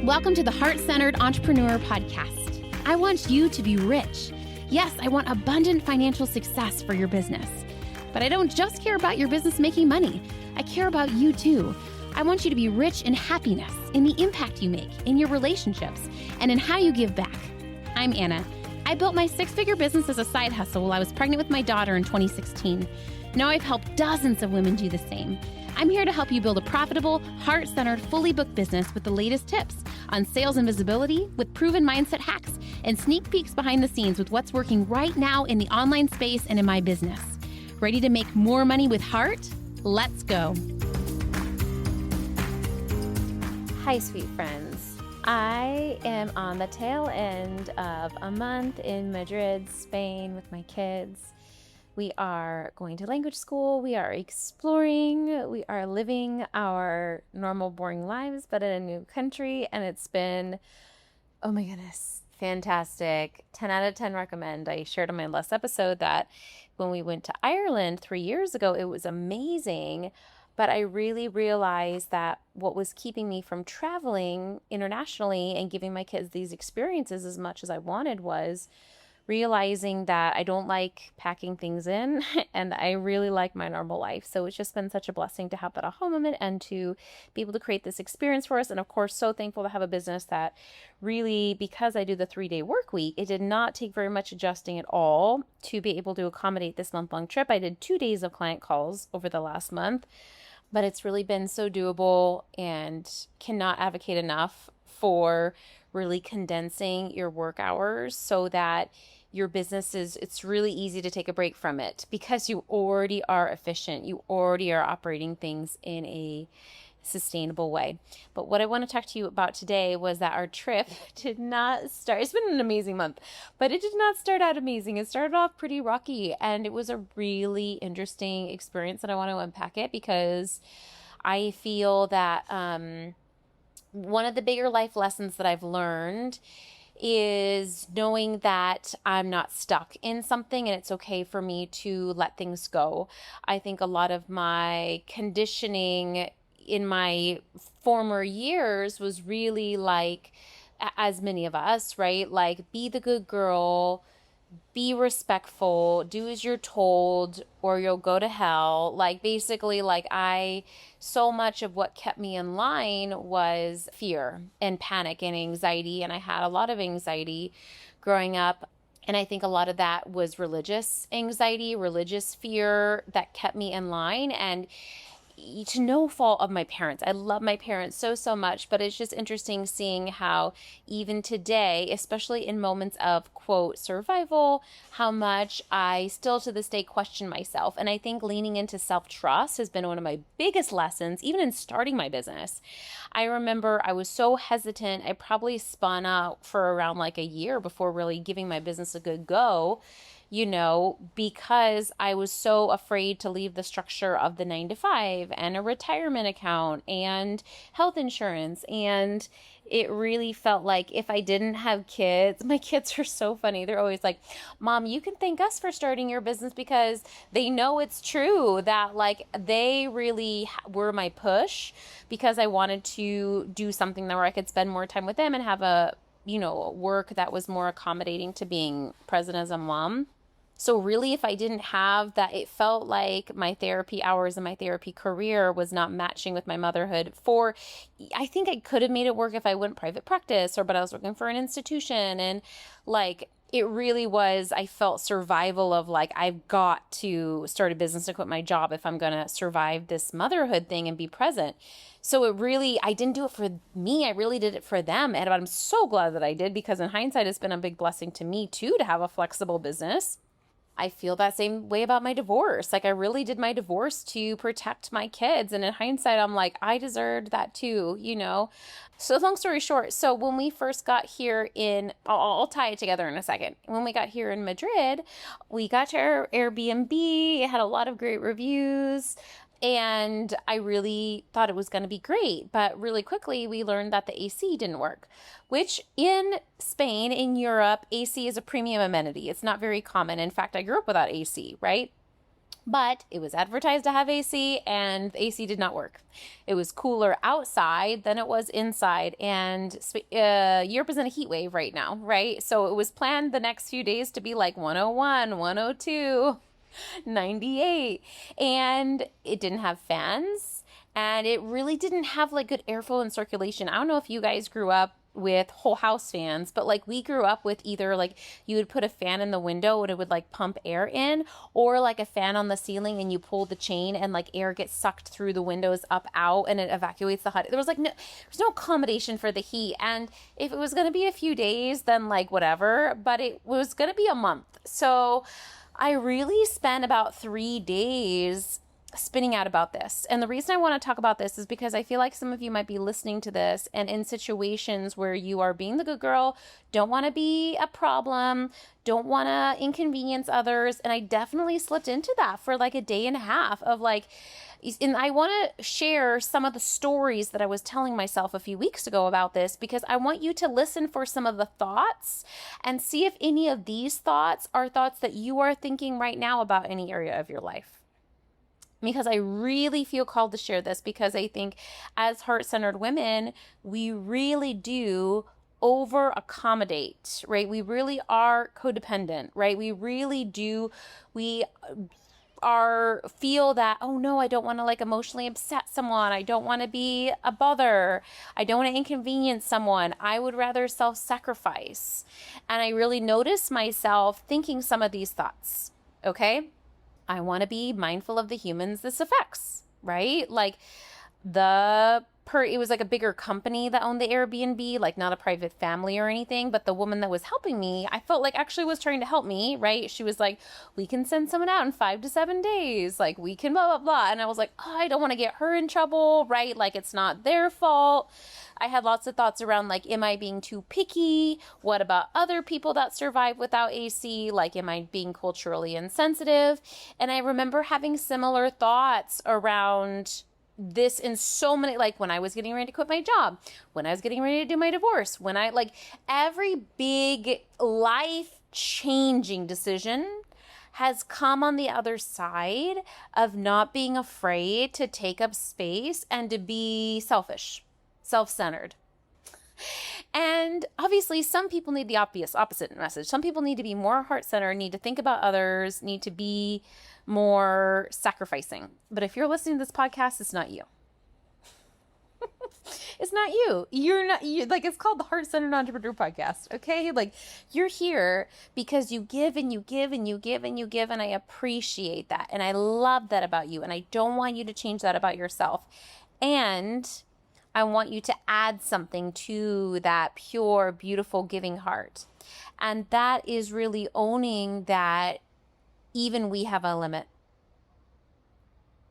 Welcome to the Heart-Centered Entrepreneur Podcast. I want you to be rich. Yes, I want abundant financial success for your business. But I don't just care about your business making money. I care about you too. I want you to be rich in happiness, in the impact you make, in your relationships, and in how you give back. I'm Anna. I built my six-figure business as a side hustle while I was pregnant with my daughter in 2016. Now I've helped dozens of women do the same. I'm here to help you build a profitable, heart-centered, fully booked business with the latest tips on sales and visibility, with proven mindset hacks, and sneak peeks behind the scenes with what's working right now in the online space and in my business. Ready to make more money with heart? Let's go. Hi, sweet friends. I am on the tail end of a month in Madrid, Spain with my kids. We are going to language school. We are exploring. We are living our normal, boring lives, but in a new country. And it's been, oh my goodness, fantastic. 10 out of 10 recommend. I shared on my last episode that when we went to Ireland 3 years ago, it was amazing. But I really realized that what was keeping me from traveling internationally and giving my kids these experiences as much as I wanted was realizing that I don't like packing things in and I really like my normal life. So it's just been such a blessing to have that aha moment and to be able to create this experience for us. And of course, so thankful to have a business that really, because I do the 3-day work week, it did not take very much adjusting at all to be able to accommodate this month-long trip. I did 2 days of client calls over the last month, but it's really been so doable and cannot advocate enough for really condensing your work hours so that your business it's really easy to take a break from it because you already are efficient. You already are operating things in a sustainable way. But what I want to talk to you about today was that our trip did not start. It's been an amazing month, but it did not start out amazing. It started off pretty rocky, and it was a really interesting experience, and I want to unpack it because I feel that one of the bigger life lessons that I've learned is knowing that I'm not stuck in something and it's okay for me to let things go. I think a lot of my conditioning in my former years was really like, as many of us, right? Like, be the good girl, be respectful, do as you're told, or you'll go to hell. Like, basically, like, so much of what kept me in line was fear and panic and anxiety. And I had a lot of anxiety growing up. And I think a lot of that was religious anxiety, religious fear that kept me in line. And to no fault of my parents. I love my parents so much, but it's just interesting seeing how even today, especially in moments of quote survival, how much I still to this day question myself. And I think leaning into self-trust has been one of my biggest lessons, even in starting my business. I remember I was so hesitant. I probably spun out for around like a year before really giving my business a good go, because I was so afraid to leave the structure of the 9-to-5 and a retirement account and health insurance. And it really felt like if I didn't have kids, my kids are so funny. They're always like, Mom, you can thank us for starting your business, because they know it's true that like they really were my push, because I wanted to do something where I could spend more time with them and have a work that was more accommodating to being present as a mom. So really, if I didn't have that, it felt like my therapy hours and my therapy career was not matching with my motherhood. I think I could have made it work if I went private practice, but I was working for an institution, and like, it really was, I felt survival of like, I've got to start a business to quit my job if I'm going to survive this motherhood thing and be present. So I didn't do it for me. I really did it for them. And I'm so glad that I did, because in hindsight, it's been a big blessing to me too, to have a flexible business. I feel that same way about my divorce. Like, I really did my divorce to protect my kids. And in hindsight, I'm like, I deserved that too, So long story short, so when we first got here I'll tie it together in a second. When we got here in Madrid, we got to our Airbnb. It had a lot of great reviews. And I really thought it was going to be great. But really quickly, we learned that the AC didn't work, which in Spain, in Europe, AC is a premium amenity. It's not very common. In fact, I grew up without AC, right? But it was advertised to have AC, and the AC did not work. It was cooler outside than it was inside. And Europe is in a heat wave right now, right? So it was planned the next few days to be like 101, 102, 98. And it didn't have fans. And it really didn't have like good airflow and circulation. I don't know if you guys grew up with whole house fans, but like we grew up with either like you would put a fan in the window and it would like pump air in, or like a fan on the ceiling and you pull the chain and like air gets sucked through the windows up out and it evacuates the hot. There was like there's no accommodation for the heat. And if it was going to be a few days, then like whatever, but it was going to be a month. So I really spent about 3 days spinning out about this. And the reason I want to talk about this is because I feel like some of you might be listening to this and in situations where you are being the good girl, don't want to be a problem, don't want to inconvenience others. And I definitely slipped into that for like a day and a half of like, and I want to share some of the stories that I was telling myself a few weeks ago about this, because I want you to listen for some of the thoughts and see if any of these thoughts are thoughts that you are thinking right now about any area of your life. Because I really feel called to share this, because I think as heart-centered women, we really do over accommodate, right? We really are codependent, right? We really do. We feel that, oh no, I don't want to like emotionally upset someone. I don't want to be a bother. I don't want to inconvenience someone. I would rather self-sacrifice. And I really notice myself thinking some of these thoughts, okay? I want to be mindful of the humans this affects, right? Like it was like a bigger company that owned the Airbnb, like not a private family or anything, but the woman that was helping me, I felt like actually was trying to help me, right? She was like, we can send someone out in 5 to 7 days. Like we can blah, blah, blah. And I was like, oh, I don't want to get her in trouble, right? Like it's not their fault. I had lots of thoughts around like, am I being too picky? What about other people that survive without AC? Like, am I being culturally insensitive? And I remember having similar thoughts around this in so many, like when I was getting ready to quit my job, when I was getting ready to do my divorce, when I like every big life changing decision has come on the other side of not being afraid to take up space and to be selfish, self-centered. And obviously some people need the opposite message. Some people need to be more heart-centered, need to think about others, need to be more sacrificing. But if you're listening to this podcast, it's not you. It's not you. You're like, it's called the Heart-Centered Entrepreneur Podcast. Okay. Like you're here because you give and you give and you give and you give. And I appreciate that. And I love that about you. And I don't want you to change that about yourself. And I want you to add something to that pure, beautiful giving heart. And that is really owning that even we have a limit.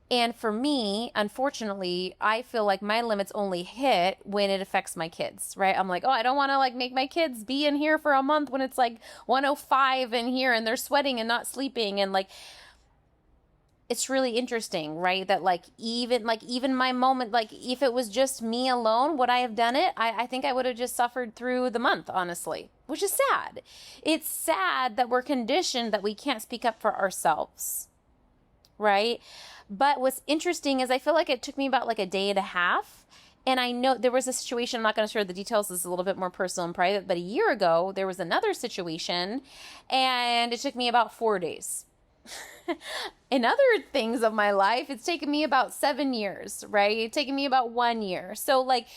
And for me, unfortunately, I feel like my limits only hit when it affects my kids, right? I'm like, oh, I don't want to like make my kids be in here for a month when it's like 105 in here and they're sweating and not sleeping. And like, it's really interesting, right? That like even my moment, like if it was just me alone, would I have done it? I think I would have just suffered through the month, honestly, which is sad. It's sad that we're conditioned that we can't speak up for ourselves, right? But what's interesting is I feel like it took me about like a day and a half. And I know there was a situation, I'm not going to share the details, this is a little bit more personal and private, but a year ago, there was another situation and it took me about 4 days. In other things of my life, it's taken me about 7 years, right? It's taken me about 1 year. So like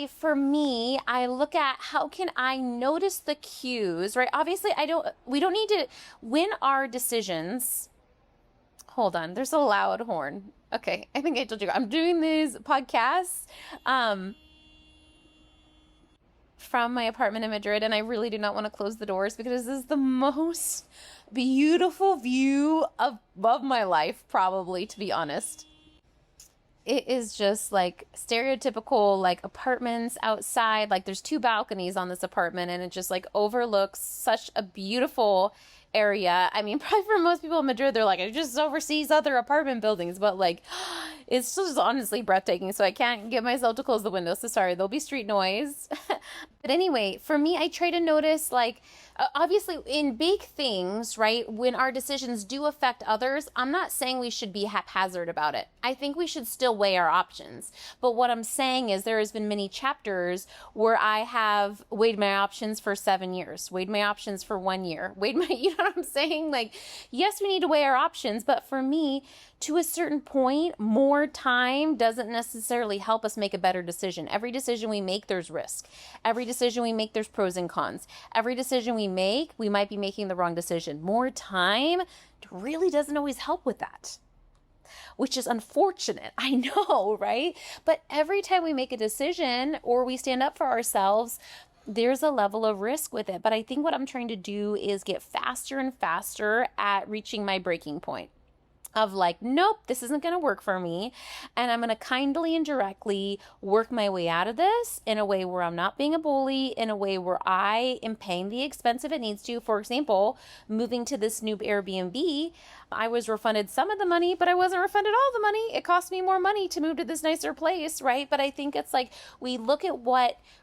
for me, I look at how can I notice the cues, right? Obviously, we don't need to win our decisions. Hold on, there's a loud horn. Okay, I think I told you, I'm doing these podcasts from my apartment in Madrid, and I really do not want to close the doors because this is the most beautiful view of my life, probably, to be honest. It is just like stereotypical like apartments outside. Like there's 2 balconies on this apartment and it just like overlooks such a beautiful area. I mean, probably for most people in Madrid, they're like, it just oversees other apartment buildings, but like, it's just honestly breathtaking. So I can't get myself to close the windows. So sorry, there'll be street noise. But anyway, for me, I try to notice, like, obviously in big things, right, when our decisions do affect others, I'm not saying we should be haphazard about it. I think we should still weigh our options. But what I'm saying is there has been many chapters where I have weighed my options for 7 years, weighed my options for 1 year, you know what I'm saying? Like, yes, we need to weigh our options, but for me, to a certain point, more time doesn't necessarily help us make a better decision. Every decision we make, there's risk. Every decision we make, there's pros and cons. Every decision we make, we might be making the wrong decision. More time really doesn't always help with that, which is unfortunate. I know, right? But every time we make a decision or we stand up for ourselves, there's a level of risk with it. But I think what I'm trying to do is get faster and faster at reaching my breaking point of like, nope, this isn't going to work for me. And I'm going to kindly and directly work my way out of this in a way where I'm not being a bully, in a way where I am paying the expense if it needs to. For example, moving to this new Airbnb, I was refunded some of the money, but I wasn't refunded all the money. It cost me more money to move to this nicer place, right? But I think it's like we look at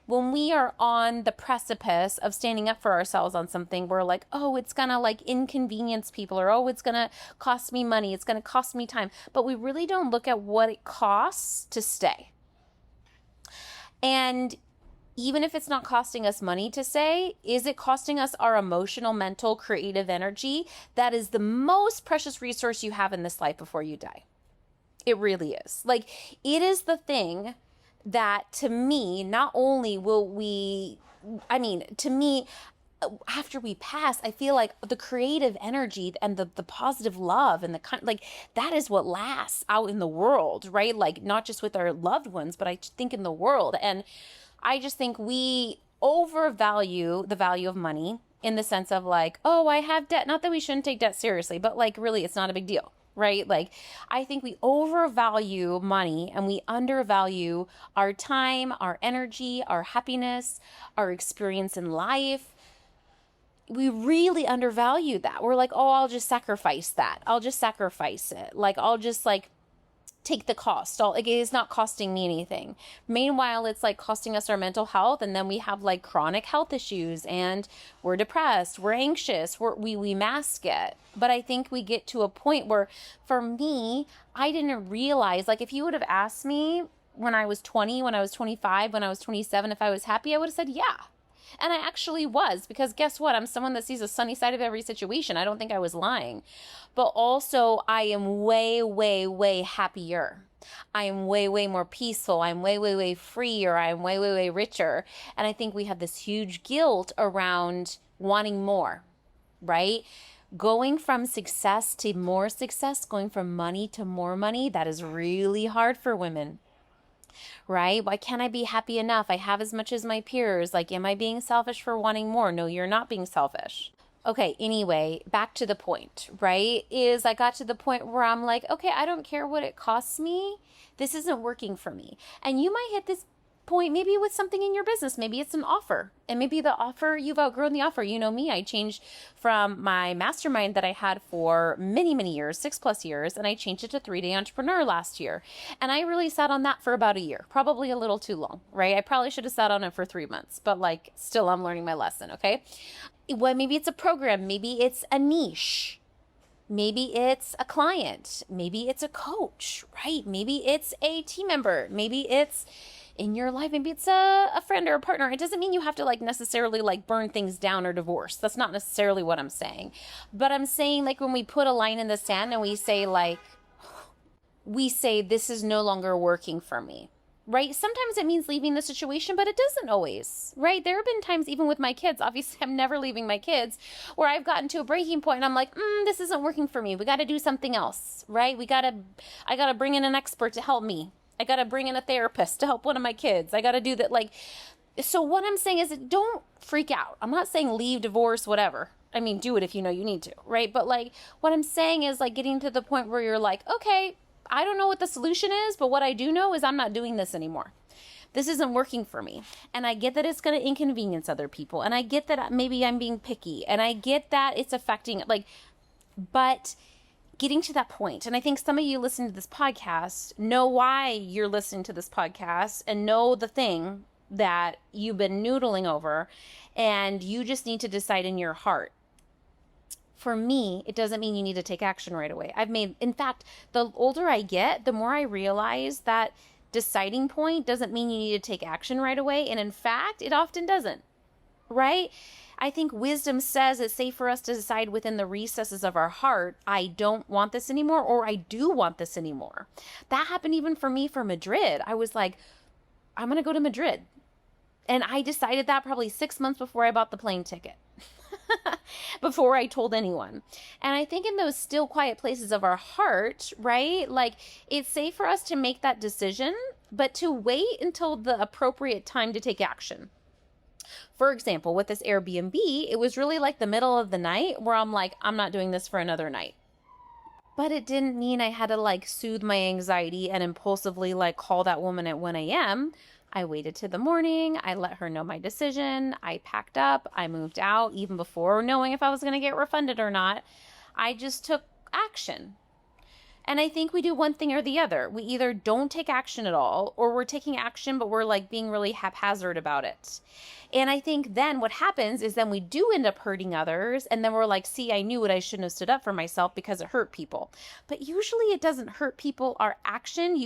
when we are on the precipice of standing up for ourselves on something, we're like, oh, it's going to like inconvenience people, or, oh, it's going to cost me money. It's going to cost me time. But we really don't look at what it costs to stay. And even if it's not costing us money to stay, is it costing us our emotional, mental, creative energy? That is the most precious resource you have in this life before you die. It really is. Like, it is the thing that, to me, not only will we, to me, after we pass, I feel like the creative energy and the positive love and that is what lasts out in the world, right? Like, not just with our loved ones, but I think in the world. And I just think we overvalue the value of money in the sense of like, oh, I have debt. Not that we shouldn't take debt seriously, but like, really, it's not a big deal, right? Like, I think we overvalue money and we undervalue our time, our energy, our happiness, our experience in life. We really undervalue that. We're like, oh, I'll just sacrifice that. I'll just sacrifice it. Like, I'll just like take the cost. It is not costing me anything. Meanwhile, it's like costing us our mental health. And then we have like chronic health issues and we're depressed, we're anxious, we mask it. But I think we get to a point where, for me, I didn't realize, like, if you would have asked me when I was 20, when I was 25, when I was 27, if I was happy, I would have said, yeah. And I actually was, because guess what? I'm someone that sees a sunny side of every situation. I don't think I was lying. But also, I am way, way, way happier. I am way, way more peaceful. I'm way, way, way freer. I'm way, way, way richer. And I think we have this huge guilt around wanting more, right? Going from success to more success, going from money to more money, that is really hard for women. Right? Why can't I be happy enough? I have as much as my peers. Like, am I being selfish for wanting more? No, you're not being selfish. Okay, anyway, back to the point, right? Is I got to the point where I'm like, okay, I don't care what it costs me. This isn't working for me. And you might hit this point maybe with something in your business. Maybe it's an offer, and maybe the offer, you've outgrown the offer. You know me, I changed from my mastermind that I had for many, many years, 6+ years, and I changed it to 3-Day Entrepreneur last year. And I really sat on that for about a year, probably a little too long, right? I probably should have sat on it for 3 months, but like, still, I'm learning my lesson. Okay. Well, maybe it's a program, maybe it's a niche. Maybe it's a client, maybe it's a coach, right? Maybe it's a team member, maybe it's in your life, maybe it's a friend or a partner. It doesn't mean you have to like necessarily like burn things down or divorce. That's not necessarily what I'm saying. But I'm saying, like, when we put a line in the sand and we say this is no longer working for me, right? Sometimes it means leaving the situation, but it doesn't always, right? There have been times, even with my kids, obviously I'm never leaving my kids, where I've gotten to a breaking point and I'm like, this isn't working for me. We got to do something else, right? I got to bring in an expert to help me. I got to bring in a therapist to help one of my kids. I got to do that. Like, so what I'm saying is, don't freak out. I'm not saying leave, divorce, whatever. I mean, do it if you know you need to, right? But like, what I'm saying is like getting to the point where you're like, okay, I don't know what the solution is, but what I do know is I'm not doing this anymore. this isn't working for me. And I get that it's going to inconvenience other people. And I get that maybe I'm being picky. And I get that it's affecting, like, but getting to that point, and I think some of you listening to this podcast know why you're listening to this podcast and know the thing that you've been noodling over, and you just need to decide in your heart. For me, it doesn't mean you need to take action right away. In fact, the older I get, the more I realize that deciding point doesn't mean you need to take action right away. And in fact, it often doesn't, right? I think wisdom says it's safe for us to decide within the recesses of our heart, I don't want this anymore, or I do want this anymore. That happened even for me for Madrid. I was like, I'm going to go to Madrid. And I decided that probably 6 months before I bought the plane ticket. Before I told anyone. And I think in those still quiet places of our heart, right? Like, it's safe for us to make that decision, but to wait until the appropriate time to take action. For example, with this Airbnb, it was really like the middle of the night where I'm like, I'm not doing this for another night. But it didn't mean I had to like soothe my anxiety and impulsively like call that woman at 1 a.m. I waited till the morning. I let her know my decision. I packed up. I moved out even before knowing if I was going to get refunded or not. I just took action. And I think we do one thing or the other. We either don't take action at all, or we're taking action, but we're like being really haphazard about it. And I think then what happens is then we do end up hurting others. And then we're like, see, I knew it. I shouldn't have stood up for myself because it hurt people. But usually it doesn't hurt people, our action,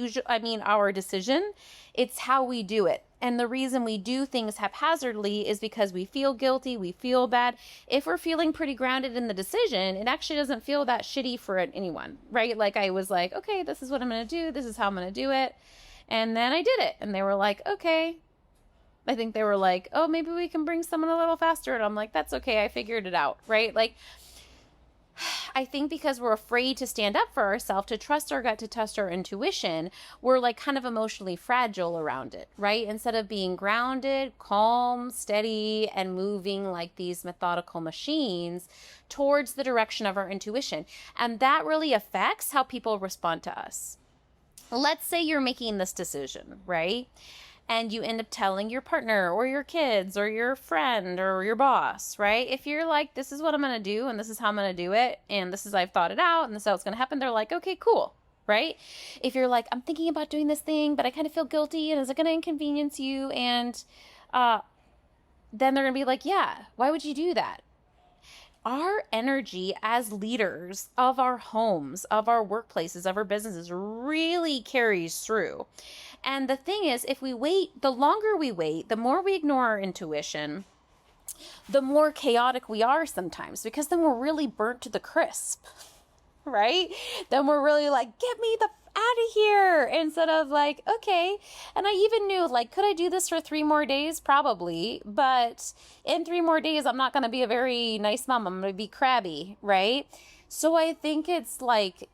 our decision. It's how we do it. And the reason we do things haphazardly is because we feel guilty, we feel bad. If we're feeling pretty grounded in the decision, it actually doesn't feel that shitty for anyone, right? Like I was like, okay, this is what I'm going to do. This is how I'm going to do it. And then I did it. And they were like, okay. I think they were like, oh, maybe we can bring someone a little faster. And I'm like, that's okay. I figured it out, right? Like, I think because we're afraid to stand up for ourselves, to trust our gut, to trust our intuition, we're like kind of emotionally fragile around it, right? Instead of being grounded, calm, steady, and moving like these methodical machines towards the direction of our intuition. And that really affects how people respond to us. Let's say you're making this decision, right? And you end up telling your partner or your kids or your friend or your boss, right? If you're like, this is what I'm going to do and this is how I'm going to do it and this is I've thought it out and this is how it's going to happen, they're like, okay, cool, right? If you're like, I'm thinking about doing this thing, but I kind of feel guilty and is it going to inconvenience you? And then they're going to be like, yeah, why would you do that? Our energy as leaders of our homes, of our workplaces, of our businesses really carries through. And the thing is, if we wait, the longer we wait, the more we ignore our intuition, the more chaotic we are sometimes, because then we're really burnt to the crisp, right? Then we're really like, get me the out of here, instead of like, okay. And I even knew, like, could I do this for 3 more days? Probably. But in 3 more days, I'm not going to be a very nice mom. I'm going to be crabby, right? So I think it's like,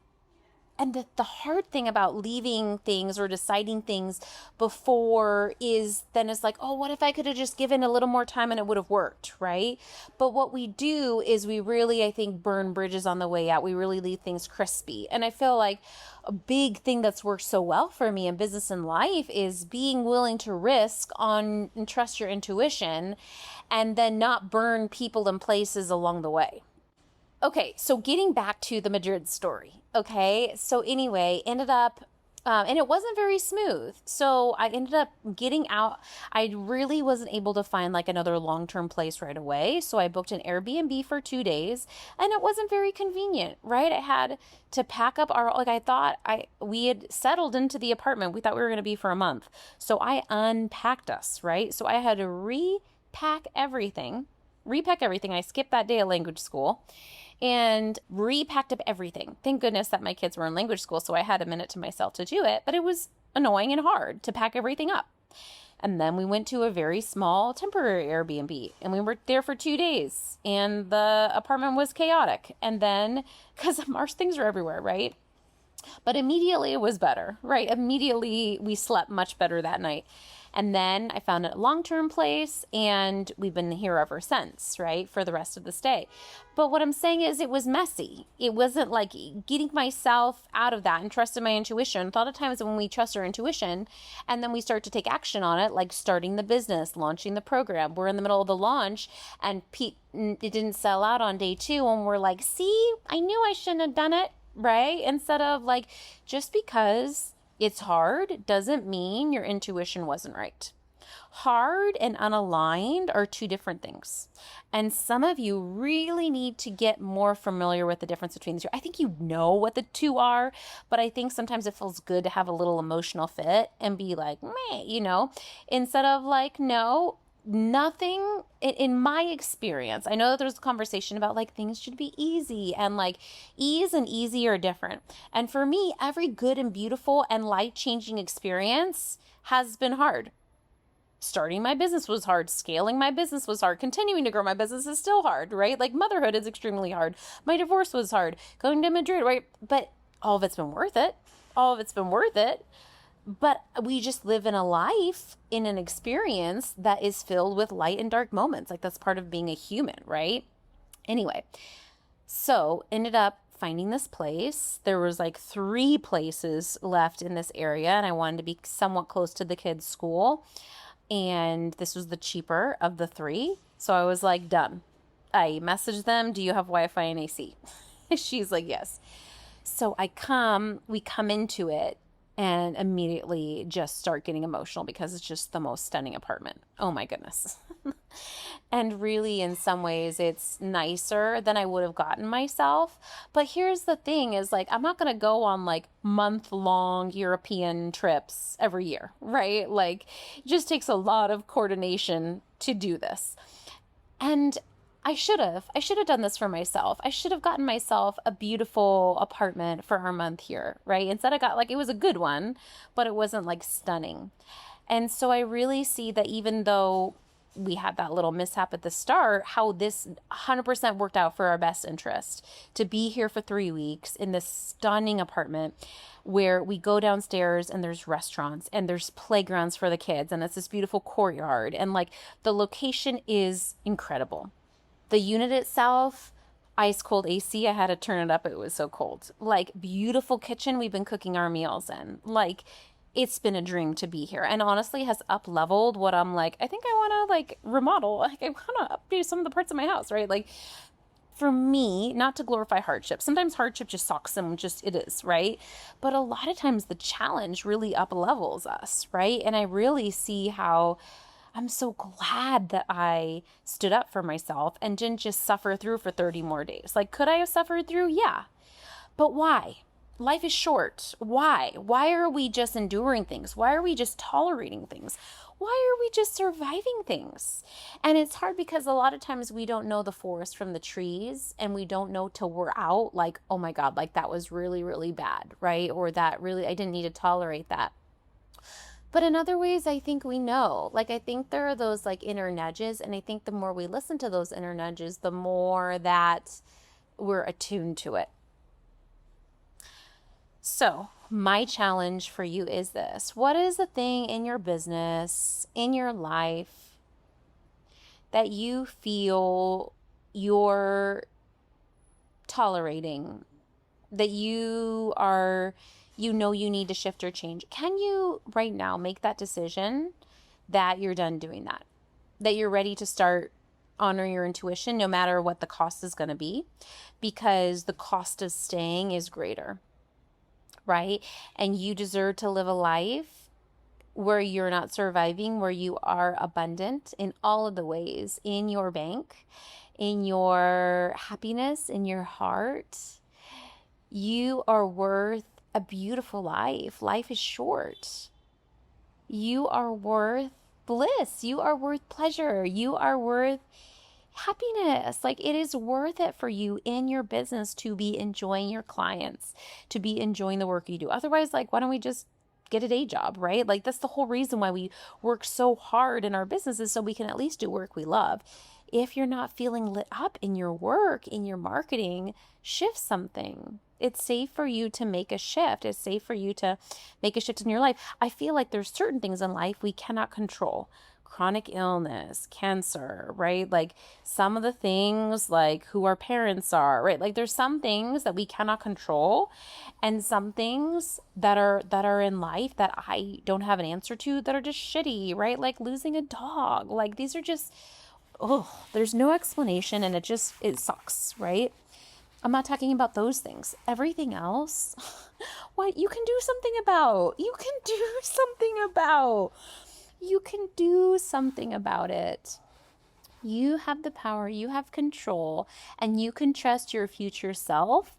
and the hard thing about leaving things or deciding things before is then it's like, oh, what if I could have just given a little more time and it would have worked, right? But what we do is we really, I think, burn bridges on the way out. We really leave things crispy. And I feel like a big thing that's worked so well for me in business and life is being willing to risk on and trust your intuition and then not burn people and places along the way. Okay, so getting back to the Madrid story. Okay, so anyway, ended up, and it wasn't very smooth. So I ended up getting out. I really wasn't able to find like another long-term place right away. So I booked an Airbnb for 2 days and it wasn't very convenient, right? I had to pack up we had settled into the apartment. We thought we were going to be for a month. So I unpacked us, right? So I had to repack everything. I skipped that day at language school. And repacked up everything. Thank goodness that my kids were in language school, so I had a minute to myself to do it, but it was annoying and hard to pack everything up. And then we went to a very small temporary Airbnb, and we were there for 2 days, and the apartment was chaotic. And then, because March things are everywhere, right? But immediately it was better, right? Immediately we slept much better that night. And then I found a long-term place, and we've been here ever since, right? For the rest of the stay. But what I'm saying is it was messy. It wasn't like getting myself out of that and trusting my intuition. A lot of times when we trust our intuition and then we start to take action on it, like starting the business, launching the program, we're in the middle of the launch and it didn't sell out on day 2. And we're like, see, I knew I shouldn't have done it, right? Instead of like, just because it's hard doesn't mean your intuition wasn't right. Hard and unaligned are 2 different things. And some of you really need to get more familiar with the difference between the 2. I think you know what the 2 are, but I think sometimes it feels good to have a little emotional fit and be like, meh, instead of like, no, nothing in my experience. I know that there's a conversation about like things should be easy, and like ease and easy are different. And for me, every good and beautiful and life-changing experience has been hard. Starting my business was hard. Scaling my business was hard. Continuing to grow my business is still hard, right? Like motherhood is extremely hard. My divorce was hard. Going to Madrid, right? But all of it's been worth it. All of it's been worth it. But we just live in a life, in an experience that is filled with light and dark moments. Like that's part of being a human, right? Anyway, so ended up finding this place. There was like 3 places left in this area, and I wanted to be somewhat close to the kids' school. And this was the cheaper of the 3. So I was like, done. I messaged them, do you have Wi-Fi and AC? She's like, yes. So we come into it and immediately just start getting emotional because it's just the most stunning apartment. Oh my goodness. And really, in some ways, it's nicer than I would have gotten myself. But here's the thing is like, I'm not going to go on like month-long European trips every year, right? Like it just takes a lot of coordination to do this. And I should have done this for myself. I should have gotten myself a beautiful apartment for our month here, right? Instead I got like, it was a good one, but it wasn't like stunning. And so I really see that even though we had that little mishap at the start, how this 100% worked out for our best interest to be here for 3 weeks in this stunning apartment where we go downstairs and there's restaurants and there's playgrounds for the kids and it's this beautiful courtyard, and like the location is incredible. The unit itself, ice cold AC, I had to turn it up. It was so cold. Like beautiful kitchen we've been cooking our meals in. Like it's been a dream to be here, and honestly has up leveled what I'm like, I think I want to like remodel. Like I want to update some of the parts of my house, right? Like for me, not to glorify hardship. Sometimes hardship just sucks and just it is, right? But a lot of times the challenge really up levels us, right? And I really see how I'm so glad that I stood up for myself and didn't just suffer through for 30 more days. Like, could I have suffered through? Yeah. But why? Life is short. Why? Why are we just enduring things? Why are we just tolerating things? Why are we just surviving things? And it's hard because a lot of times we don't know the forest from the trees, and we don't know till we're out like, oh my God, like that was really, really bad, right? Or that really, I didn't need to tolerate that. But in other ways, I think we know. Like, I think there are those like inner nudges. And I think the more we listen to those inner nudges, the more that we're attuned to it. So my challenge for you is this. What is the thing in your business, in your life, that you feel you're tolerating, that you need to shift or change? Can you right now make that decision that you're done doing that? That you're ready to start honoring your intuition no matter what the cost is going to be, because the cost of staying is greater, right? And you deserve to live a life where you're not surviving, where you are abundant in all of the ways, in your bank, in your happiness, in your heart. You are worth a beautiful life. Life is short. You are worth bliss. You are worth pleasure. You are worth happiness. Like, it is worth it for you in your business to be enjoying your clients, to be enjoying the work you do. Otherwise, like, why don't we just get a day job, right? Like, that's the whole reason why we work so hard in our businesses, so we can at least do work we love. If you're not feeling lit up in your work, in your marketing, shift something. It's safe for you to make a shift. It's safe for you to make a shift in your life. I feel like there's certain things in life we cannot control. Chronic illness, cancer, right? Like some of the things like who our parents are, right? Like there's some things that we cannot control and some things that are in life that I don't have an answer to that are just shitty, right? Like losing a dog. Like these are just, there's no explanation and it sucks, right? I'm not talking about those things. Everything else, what you can do something about. You can do something about. You can do something about it. You have the power, you have control, and you can trust your future self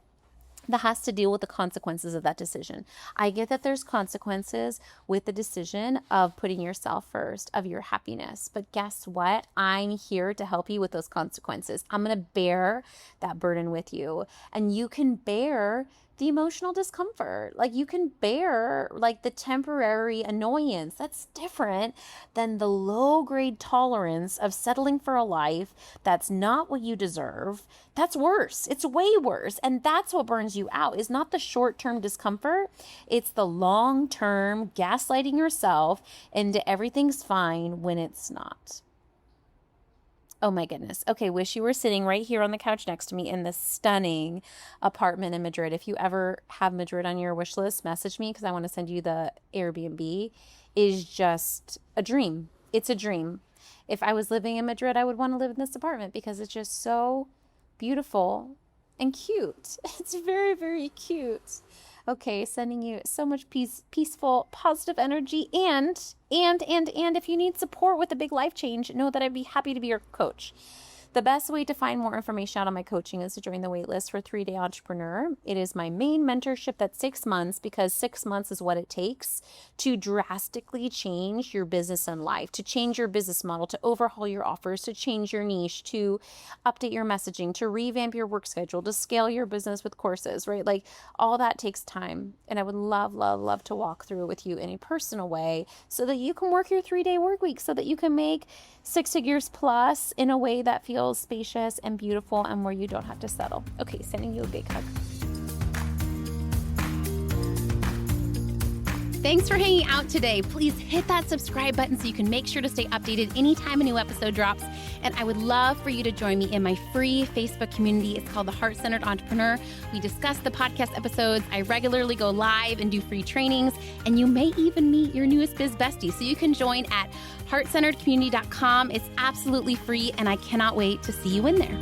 that has to deal with the consequences of that decision. I get that there's consequences with the decision of putting yourself first, of your happiness. But guess what? I'm here to help you with those consequences. I'm going to bear that burden with you. And you can bear the emotional discomfort. Like you can bear like the temporary annoyance. That's different than the low grade tolerance of settling for a life that's not what you deserve. That's worse. It's way worse. And that's what burns you out, is not the short-term discomfort. It's the long-term gaslighting yourself into everything's fine when it's not. Oh my goodness. Okay, wish you were sitting right here on the couch next to me in this stunning apartment in Madrid. If you ever have Madrid on your wish list, message me because I want to send you the Airbnb. Is just a dream. It's a dream. If I was living in Madrid, I would want to live in this apartment because it's just so beautiful and cute. It's very, very cute. Okay, sending you so much peaceful, positive energy. And if you need support with a big life change, know that I'd be happy to be your coach. The best way to find more information out on my coaching is to join the waitlist for 3-Day Entrepreneur. It is my main mentorship that's 6 months because 6 months is what it takes to drastically change your business and life, to change your business model, to overhaul your offers, to change your niche, to update your messaging, to revamp your work schedule, to scale your business with courses, right? Like all that takes time. And I would love to walk through it with you in a personal way so that you can work your 3-day work week, so that you can make 6 figures plus in a way that feels spacious and beautiful and where you don't have to settle. Okay, sending you a big hug. Thanks for hanging out today. Please hit that subscribe button so you can make sure to stay updated anytime a new episode drops. And I would love for you to join me in my free Facebook community. It's called the Heart-Centered Entrepreneur. We discuss the podcast episodes. I regularly go live and do free trainings. And you may even meet your newest biz bestie. So you can join at heartcenteredcommunity.com. It's absolutely free, and I cannot wait to see you in there.